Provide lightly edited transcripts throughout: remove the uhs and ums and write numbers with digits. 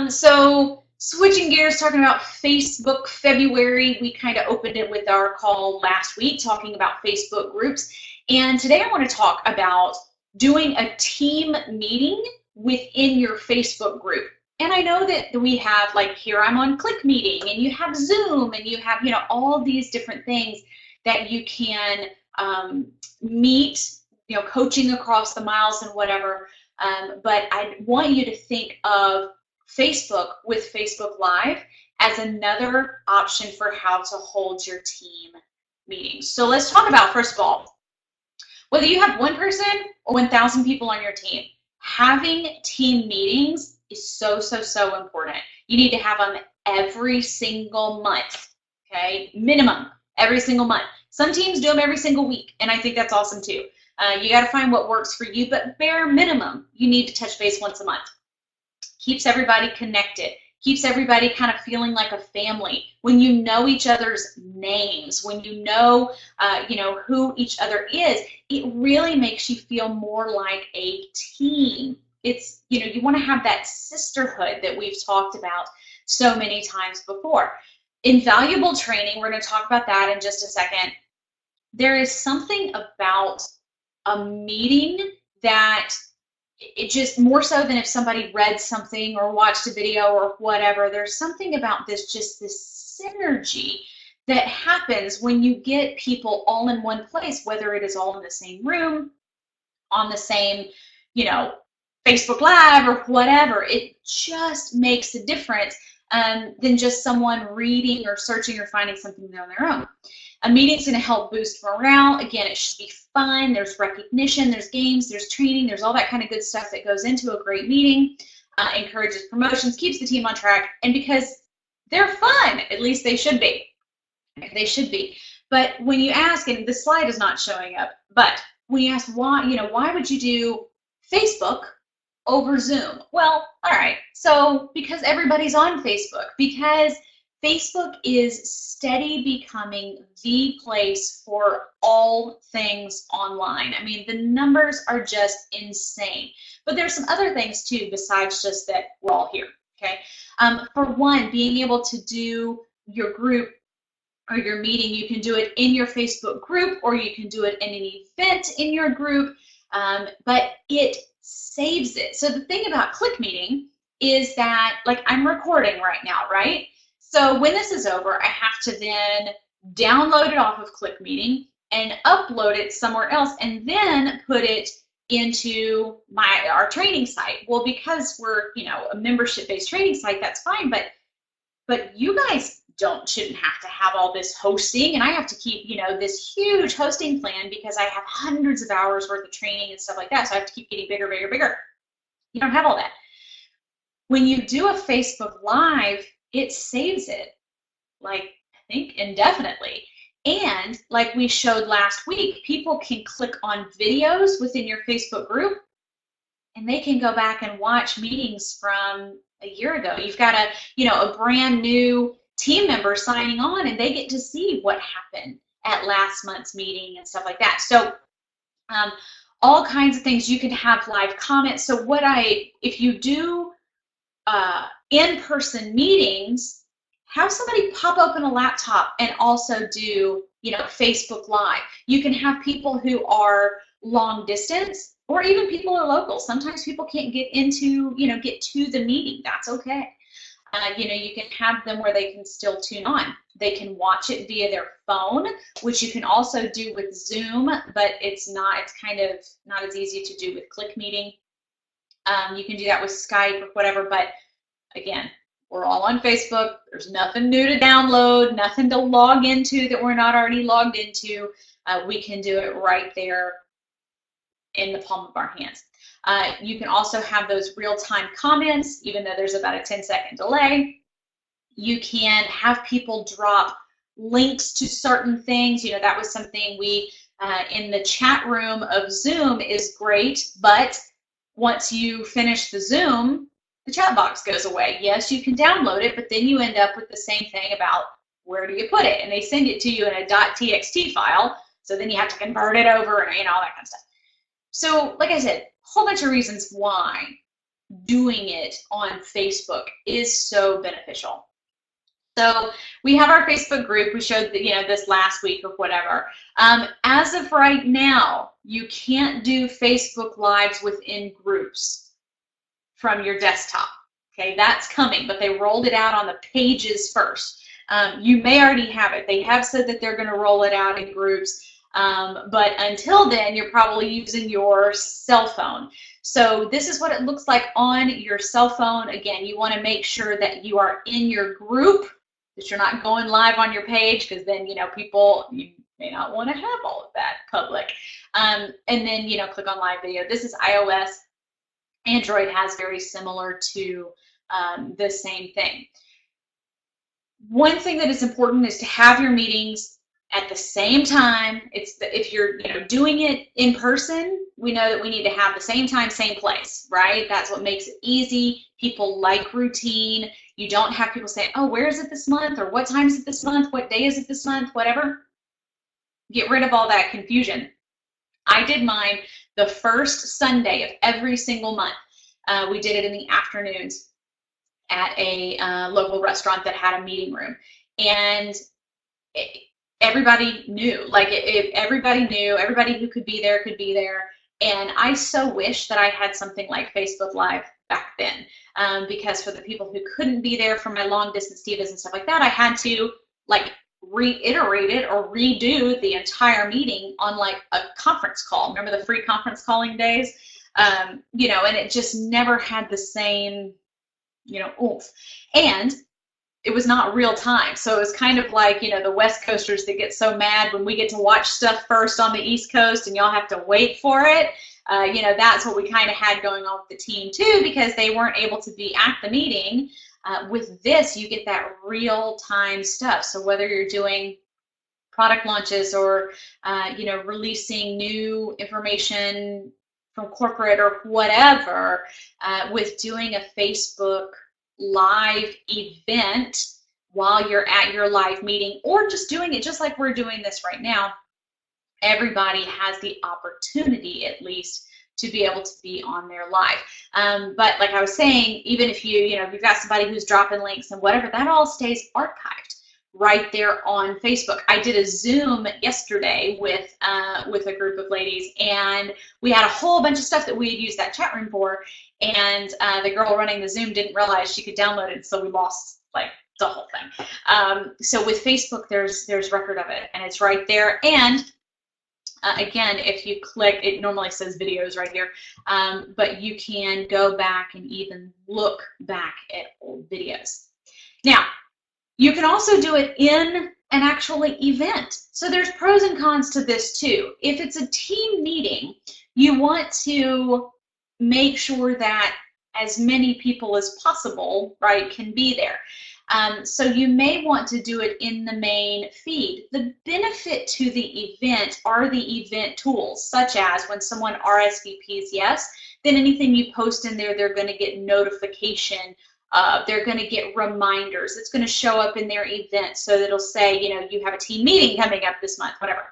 So switching gears, talking about Facebook February, we kind of opened it with our call last week, talking about Facebook groups. And today I want to talk about doing a team meeting within your Facebook group. And I know that we have, like, here I'm on Click Meeting, and you have Zoom, and you have, all these different things that you can meet, coaching across the miles and whatever. But I want you to think of Facebook with Facebook Live as another option for how to hold your team meetings. So let's talk about, first of all, whether you have one person or 1,000 people on your team, having team meetings is so, so, so important. You need to have them every single month, okay? Minimum, every single month. Some teams do them every single week, and I think that's awesome too. You got to find what works for you, but bare minimum, you need to touch base once a month. Keeps everybody connected, keeps everybody kind of feeling like a family. When you know each other's names, when you know, who each other is, it really makes you feel more like a team. It's, you want to have that sisterhood that we've talked about so many times before. Invaluable training, we're going to talk about that in just a second. There is something about a meeting that it just, more so than if somebody read something or watched a video or whatever, there's something about this, just this synergy that happens when you get people all in one place, whether it is all in the same room, on the same, Facebook Live or whatever. It just makes a difference than just someone reading or searching or finding something on their own. A meeting's going to help boost morale. Again, it should be fun. There's recognition, there's games, there's training, there's all that kind of good stuff that goes into a great meeting. Encourages promotions, keeps the team on track, and because they're fun, at least they should be. They should be. But when you ask, and the slide is not showing up, but when you ask why, why would you do Facebook over Zoom? Well, all right, so because everybody's on Facebook, because Facebook is steady becoming the place for all things online. I mean, the numbers are just insane. But there's some other things too besides just that we're all here, okay? For one, being able to do your group or your meeting, you can do it in your Facebook group, or you can do it in an event in your group, but it saves it. So the thing about Click Meeting is that, like, I'm recording right now, right? So when this is over, I have to then download it off of Click Meeting and upload it somewhere else, and then put it into our training site. Well, because we're, a membership-based training site, that's fine, but you guys shouldn't have to have all this hosting, and I have to keep, this huge hosting plan because I have hundreds of hours worth of training and stuff like that, so I have to keep getting bigger, bigger, bigger. You don't have all that. When you do a Facebook Live, it saves it, like, I think indefinitely. And like we showed last week, people can click on videos within your Facebook group, and they can go back and watch meetings from a year ago. You've got a brand new team member signing on, and they get to see what happened at last month's meeting and stuff like that. So all kinds of things. You can have live comments. So if you do in-person meetings, have somebody pop open a laptop and also do, Facebook Live. You can have people who are long distance, or even people are local. Sometimes people can't get get to the meeting. That's okay. You can have them where they can still tune on. They can watch it via their phone, which you can also do with Zoom, but it's kind of not as easy to do with Click Meeting. You can do that with Skype or whatever, but again, we're all on Facebook. There's nothing new to download, nothing to log into that we're not already logged into. We can do it right there in the palm of our hands. You can also have those real-time comments, even though there's about a 10-second delay. You can have people drop links to certain things. That was something we, in the chat room of Zoom is great, but once you finish the Zoom, the chat box goes away. Yes, you can download it, but then you end up with the same thing about where do you put it? And they send it to you in a .txt file, so then you have to convert it over and all that kind of stuff. So like I said, a whole bunch of reasons why doing it on Facebook is so beneficial. So we have our Facebook group. We showed this last week or whatever. As of right now, you can't do Facebook Lives within groups from your desktop. Okay, that's coming, but they rolled it out on the pages first. You may already have it. They have said that they're going to roll it out in groups, but until then, you're probably using your cell phone. So this is what it looks like on your cell phone. Again, you want to make sure that you are in your group, that you're not going live on your page, because then, people, you may not want to have all of that public. And then, click on live video. This is iOS. Android has very similar to the same thing. One thing that is important is to have your meetings at the same time. If you're doing it in person, we know that we need to have the same time, same place, right? That's what makes it easy. People like routine. You don't have people saying, oh, where is it this month? Or what time is it this month? What day is it this month? Whatever. Get rid of all that confusion. I did mine the first Sunday of every single month. We did it in the afternoons at a local restaurant that had a meeting room. And everybody knew, everybody knew, everybody who could be there. And I so wish that I had something like Facebook Live back then, because for the people who couldn't be there for my long distance divas and stuff like that, I had to reiterate it or redo the entire meeting on a conference call. Remember the free conference calling days? And it just never had the same, oomph. And it was not real time. So it was kind of like, the West Coasters that get so mad when we get to watch stuff first on the East Coast and y'all have to wait for it. That's what we kind of had going on with the team too, because they weren't able to be at the meeting. With this, you get that real time stuff. So whether you're doing product launches or, releasing new information from corporate or whatever, with doing a Facebook Live event while you're at your live meeting, or just doing it just like we're doing this right now, everybody has the opportunity at least to be able to be on their live. But like I was saying, even if you've got somebody who's dropping links and whatever, that all stays archived right there on Facebook. I did a Zoom yesterday with a group of ladies, and we had a whole bunch of stuff that we had used that chat room for, and the girl running the Zoom didn't realize she could download it, so we lost the whole thing. So with Facebook, there's record of it, and it's right there. And again, if you click, it normally says videos right here, but you can go back and even look back at old videos. Now, you can also do it in an actual event. So there's pros and cons to this too. If it's a team meeting, you want to make sure that as many people as possible, right, can be there. So you may want to do it in the main feed. The benefit to the event are the event tools, such as when someone RSVPs yes, then anything you post in there, they're going to get notification. They're going to get reminders. It's going to show up in their event, so it'll say, you have a team meeting coming up this month, whatever.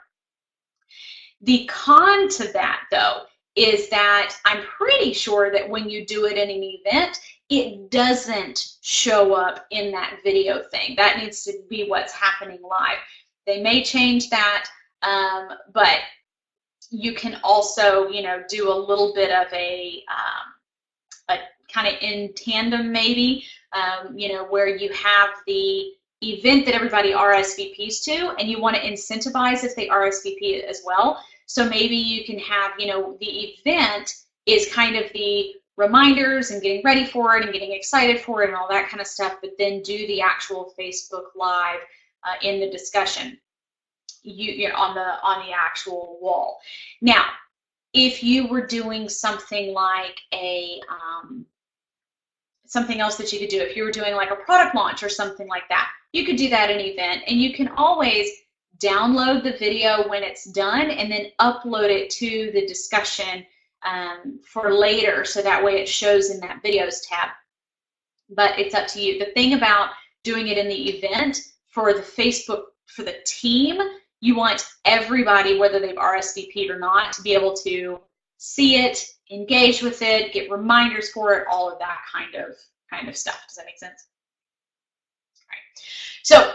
The con to that, though, is that I'm pretty sure that when you do it in an event, it doesn't show up in that video thing. That needs to be what's happening live. They may change that, but you can also, do a little bit of a kind of in tandem maybe, where you have the event that everybody RSVPs to, and you want to incentivize if they RSVP as well. So maybe you can have, the event is kind of the reminders and getting ready for it and getting excited for it and all that kind of stuff, but then do the actual Facebook Live in the discussion on the actual wall. Now, if you were doing something like something else that you could do, if you were doing like a product launch or something like that, you could do that in an event, and you can always download the video when it's done and then upload it to the discussion for later, so that way it shows in that videos tab. But it's up to you. The thing about doing it in the event for the Facebook, for the team, you want everybody, whether they've RSVP'd or not, to be able to see it engage with it, get reminders for it, all of that kind of stuff. Does that make sense? All right. So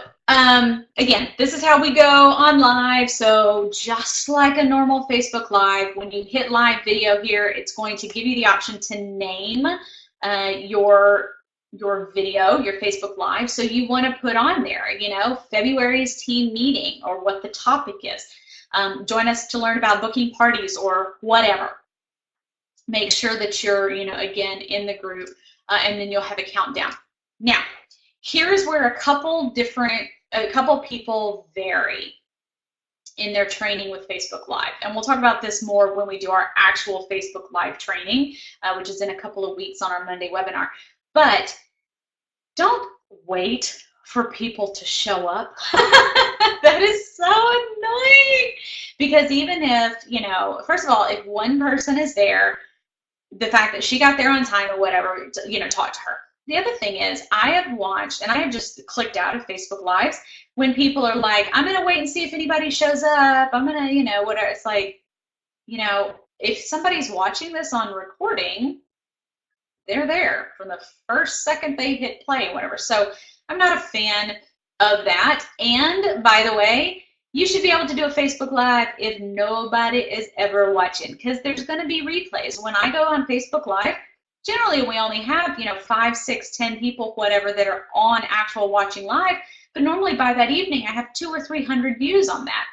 again, this is how we go on live. So just like a normal Facebook Live, when you hit live video here, it's going to give you the option to name your video, your Facebook Live. So you want to put on there, you know, February's team meeting, or what the topic is. Join us to learn about booking parties, or whatever. Make sure that you're, you know, again, in the group, and then you'll have a countdown. Now, here's where a couple people vary in their training with Facebook Live. And we'll talk about this more when we do our actual Facebook Live training, which is in a couple of weeks on our Monday webinar. But don't wait for people to show up. That is so annoying. Because even if, you know, first of all, if one person is there, the fact that she got there on time or whatever, you know, talk to her. The other thing is, I have watched, and I have just clicked out of Facebook Lives when people are like, I'm going to wait and see if anybody shows up. I'm going to, you know, whatever. It's like, you know, if somebody's watching this on recording, they're there from the first second they hit play, whatever. So I'm not a fan of that. And by the way, you should be able to do a Facebook Live if nobody is ever watching, because there's going to be replays. When I go on Facebook Live, generally we only have, you know, 5, 6, 10 people, whatever, that are on actual watching live. But normally by that evening, I have 200 or 300 views on that.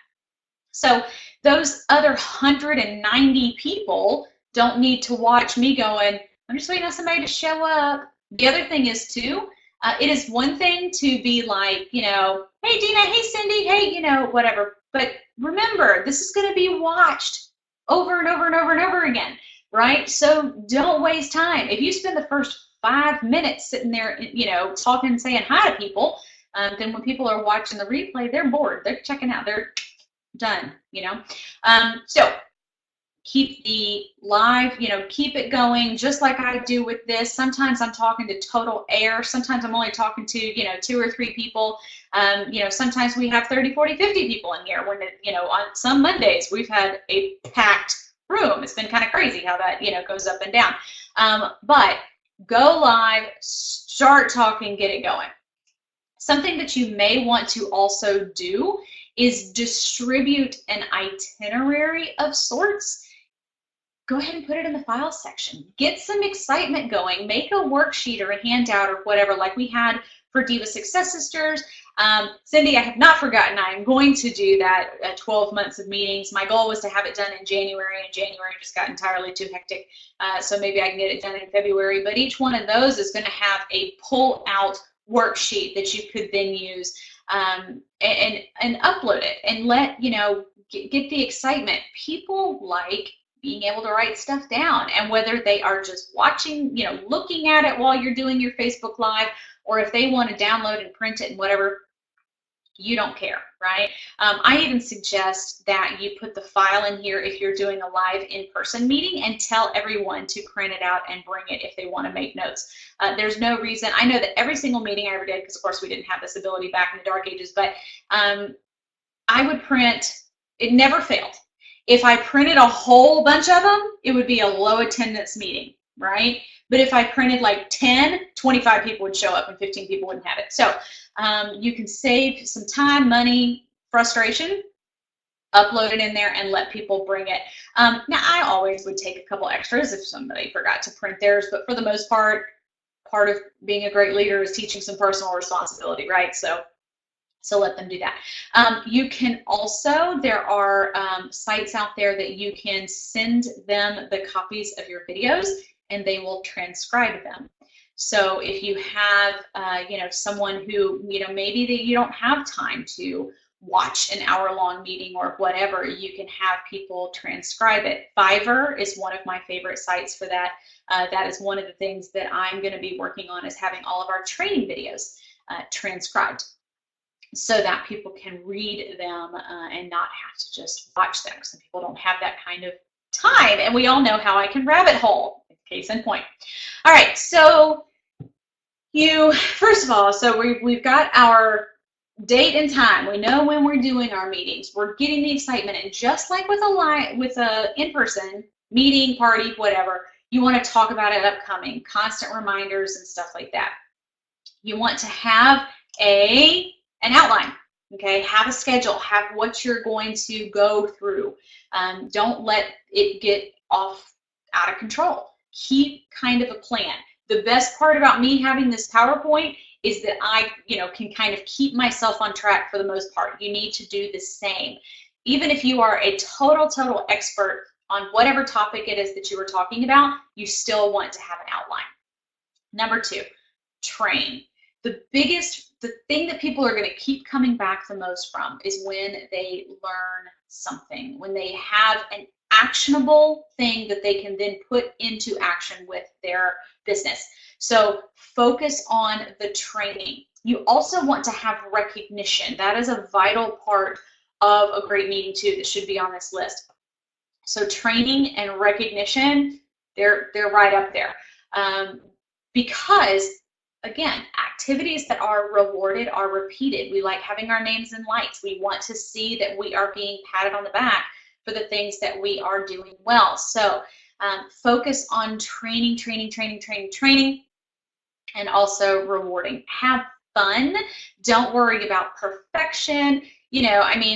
So those other 190 people don't need to watch me going, I'm just waiting on somebody to show up. The other thing is too, it is one thing to be like, you know, hey Dina, hey Cindy, hey, you know, whatever. But remember, this is going to be watched over and over and over and over again, right? So don't waste time. If you spend the first 5 minutes sitting there, you know, talking and saying hi to people, then when people are watching the replay, they're bored. They're checking out. They're done, you know. So keep the live, you know, keep it going just like I do with this. Sometimes I'm talking to total air. Sometimes I'm only talking to, you know, 2 or 3 people. You know, sometimes we have 30, 40, 50 people in here. When, you know, on some Mondays we've had a packed room. It's been kind of crazy how that, you know, goes up and down. But go live, start talking, get it going. Something that you may want to also do is distribute an itinerary of sorts. Go ahead and put it in the file section. Get some excitement going. Make a worksheet or a handout or whatever, like we had for Diva Success Sisters. Cindy, I have not forgotten. I am going to do that 12 months of meetings. My goal was to have it done in January, and January just got entirely too hectic. So maybe I can get it done in February. But each one of those is going to have a pull-out worksheet that you could then use and upload it and let, you know, get the excitement. People like being able to write stuff down, and whether they are just watching, you know, looking at it while you're doing your Facebook Live, or if they want to download and print it and whatever, you don't care, right? I even suggest that you put the file in here if you're doing a live in-person meeting, and tell everyone to print it out and bring it if they want to make notes. There's no reason. I know that every single meeting I ever did, because of course we didn't have this ability back in the dark ages, but I would print, it never failed. If I printed a whole bunch of them, it would be a low attendance meeting, right? But if I printed like 10, 25 people would show up and 15 people wouldn't have it. So you can save some time, money, frustration, upload it in there and let people bring it. Now, I always would take a couple extras if somebody forgot to print theirs, but for the most part of being a great leader is teaching some personal responsibility, right? So let them do that. You can also, there are sites out there that you can send them the copies of your videos and they will transcribe them. So if you have, you know, someone who, you know, maybe that you don't have time to watch an hour-long meeting or whatever, you can have people transcribe it. Fiverr is one of my favorite sites for that. That is one of the things that I'm going to be working on, is having all of our training videos transcribed, so that people can read them and not have to just watch them. Some people don't have that kind of time, and we all know how I can rabbit hole, case in point. All right, so first of all, so we've got our date and time. We know when we're doing our meetings. We're getting the excitement, and just like with a in-person meeting, party, whatever, you want to talk about it upcoming, constant reminders and stuff like that. You want to have an outline, okay? Have a schedule, have what you're going to go through. Don't let it get out of control. Keep kind of a plan. The best part about me having this PowerPoint is that I, can kind of keep myself on track for the most part. You need to do the same. Even if you are a total expert on whatever topic it is that you were talking about, you still want to have an outline. Number 2, train. The thing that people are going to keep coming back the most from is when they learn something, when they have an actionable thing that they can then put into action with their business. So focus on the training. You also want to have recognition. That is a vital part of a great meeting too that should be on this list. So training and recognition, they're right up there. Because again, activities that are rewarded are repeated. We like having our names in lights. We want to see that we are being patted on the back for the things that we are doing well. So focus on training, and also rewarding. Have fun. Don't worry about perfection.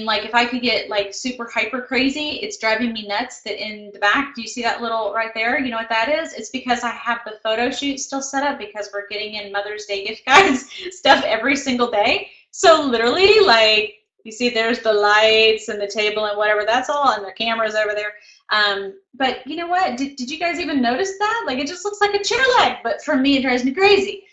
Like if I could get like super hyper crazy, it's driving me nuts that in the back, do you see that little right there? You know what that is? It's because I have the photo shoot still set up because we're getting in Mother's Day gift guides stuff every single day. So literally, like, you see there's the lights and the table and whatever, that's all, and the camera's over there. But you know what? Did you guys even notice that? Like, it just looks like a chair leg, but for me, it drives me crazy.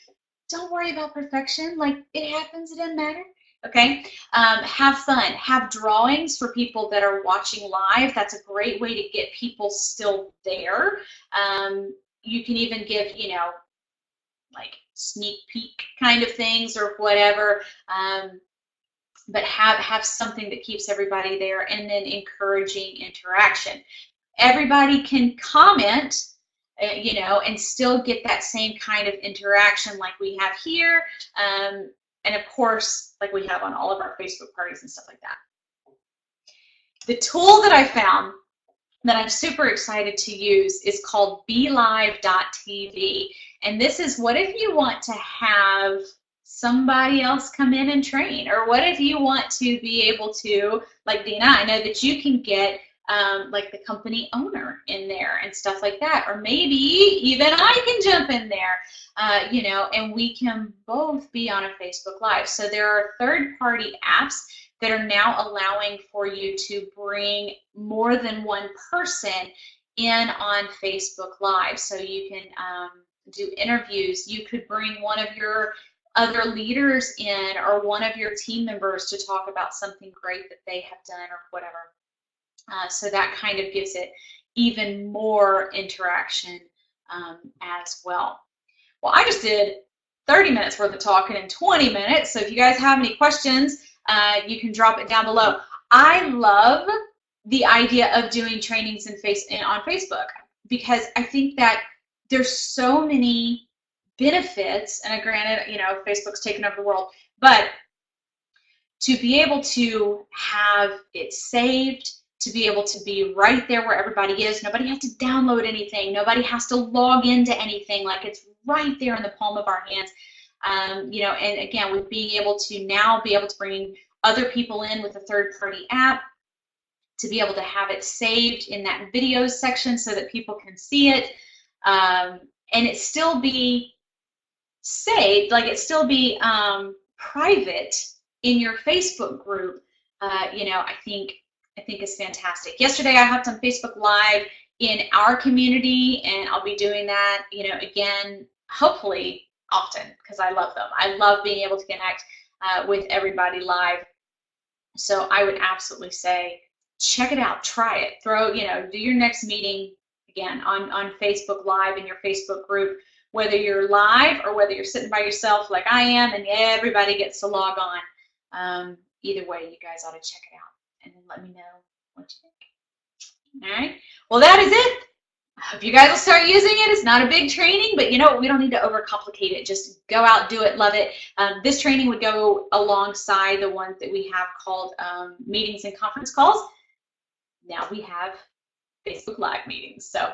Don't worry about perfection. Like, it happens, it doesn't matter. Okay, have fun. Have drawings for people that are watching live. That's a great way to get people still there. You can even give, like sneak peek kind of things or whatever. But have something that keeps everybody there, and then encouraging interaction. Everybody can comment, and still get that same kind of interaction like we have here. And of course, like we have on all of our Facebook parties and stuff like that. The tool that I found that I'm super excited to use is called BeLive.tv. And this is, what if you want to have somebody else come in and train? Or what if you want to be able to, like Dina, I know that you can get like the company owner in there and stuff like that. Or maybe even I can jump in there. And we can both be on a Facebook Live. So there are third-party apps that are now allowing for you to bring more than one person in on Facebook Live. So you can do interviews. You could bring one of your other leaders in or one of your team members to talk about something great that they have done or whatever. So that kind of gives it even more interaction as well. Well, I just did 30 minutes worth of talking in 20 minutes. So if you guys have any questions, you can drop it down below. I love the idea of doing trainings on Facebook because I think that there's so many benefits, and granted, Facebook's taken over the world, but to be able to have it saved, to be able to be right there where everybody is. Nobody has to download anything. Nobody has to log into anything. Like, it's right there in the palm of our hands. And again, with being able to now be able to bring other people in with a third-party app, to be able to have it saved in that videos section so that people can see it, and it still be saved, like it still be private in your Facebook group. I think is fantastic. Yesterday I hopped on Facebook Live in our community, and I'll be doing that, again, hopefully often, because I love them. I love being able to connect with everybody live. So I would absolutely say, check it out, try it. Do your next meeting again on Facebook Live in your Facebook group, whether you're live or whether you're sitting by yourself like I am, and everybody gets to log on. Either way, you guys ought to check it out. And then let me know what you think. All right. Well, that is it. I hope you guys will start using it. It's not a big training, but we don't need to overcomplicate it. Just go out, do it, love it. This training would go alongside the ones that we have called meetings and conference calls. Now we have Facebook Live meetings. So